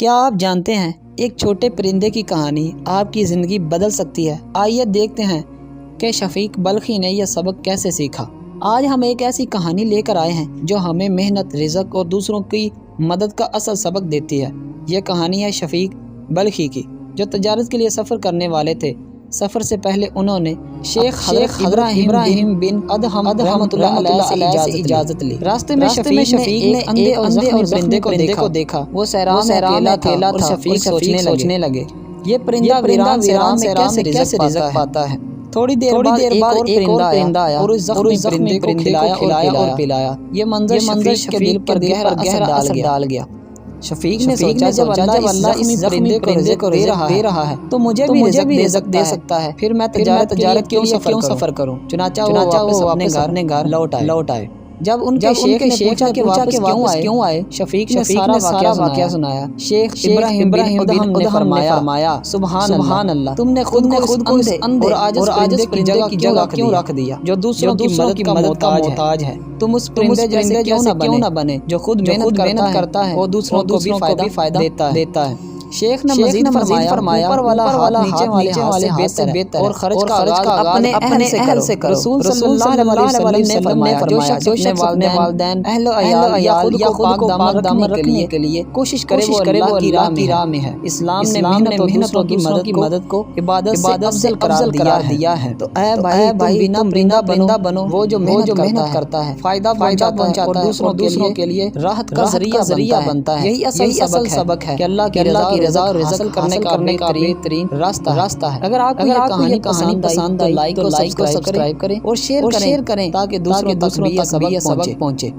کیا آپ جانتے ہیں ایک چھوٹے پرندے کی کہانی آپ کی زندگی بدل سکتی ہے؟ آئیے دیکھتے ہیں کہ شفیق بلخی نے یہ سبق کیسے سیکھا۔ آج ہم ایک ایسی کہانی لے کر آئے ہیں جو ہمیں محنت، رزق اور دوسروں کی مدد کا اصل سبق دیتی ہے۔ یہ کہانی ہے شفیق بلخی کی، جو تجارت کے لیے سفر کرنے والے تھے۔ سفر سے پہلے انہوں نے شیخ ابراہیم بن ادہم رحمۃ اللہ علیہ سے اجازت لی۔ راستے میں شفیق نے اندھے اور زخمی پرندے کو دیکھا۔ وہ سیران میں اکیلا تھا اور شفیق سوچنے لگے یہ پرندہ ویران میں کیسے رزق پاتا ہے۔ تھوڑی دیر بعد ایک اور پرندہ آیا اور اس زخمی کو کھلایا اور پلایا۔ یہ منظر شفیق کے دل پر گہرا اثر ڈال گیا۔ شفیق نے سوچا جب اللہ اس زخمی پرندے کو رزق دے رہا ہے تو مجھے بھی رزق دے سکتا ہے، پھر میں تجارت کیوں سفر کروں۔ چنانچہ وہ واپس اپنے گھر لوٹ آئے۔ جب ان کے شیخ نے پوچھا کہ واپس کیوں آئے، شفیق نے سارا واقعہ سنایا۔ شیخ ابراہیم بن ادہم نے فرمایا سبحان اللہ، تم نے خود کو اس اندھے اور عاجز پرندے کی جگہ کیوں رکھ دیا جو دوسروں کی مدد کا محتاج ہے۔ تم اس پرندے جیسے کیوں نہ بنے جو خود محنت کرتا ہے اور دوسروں کو بھی فائدہ دیتا ہے۔ شیخ نے مزید فرمایا اوپر والا ہاتھ نیچے والے سے بہتر اور خرچ کا آغاز اپنے اہل سے کرو۔ رسول صلی اللہ علیہ وسلم نے فرمایا جو شخص اپنے والدین، اہل و عیال یا خود کو پاک دامن رکھنے کے لیے کوشش کرے وہ اللہ کی راہ میں ہے۔ اسلام نے محنت اور دوسروں کی مدد کو عبادت سے افضل قرار دیا ہے۔ تو اے بھائی تم پرندہ بنو وہ جو محنت کرتا ہے، فائدہ پہنچاتا ہے اور دوسروں کے لیے راحت کا ذریعہ بنتا ہے۔ یہی اصل سبق ہے کہ اللہ کی رضا اور رزق حاصل کرنے کا بہترین راستہ ہے۔ اگر آپ کو یہ کہانی پسند آئی تو لائک کو سبسکرائب کریں اور شیئر کریں تاکہ دوسروں تک بھی یہ سبق پہنچے۔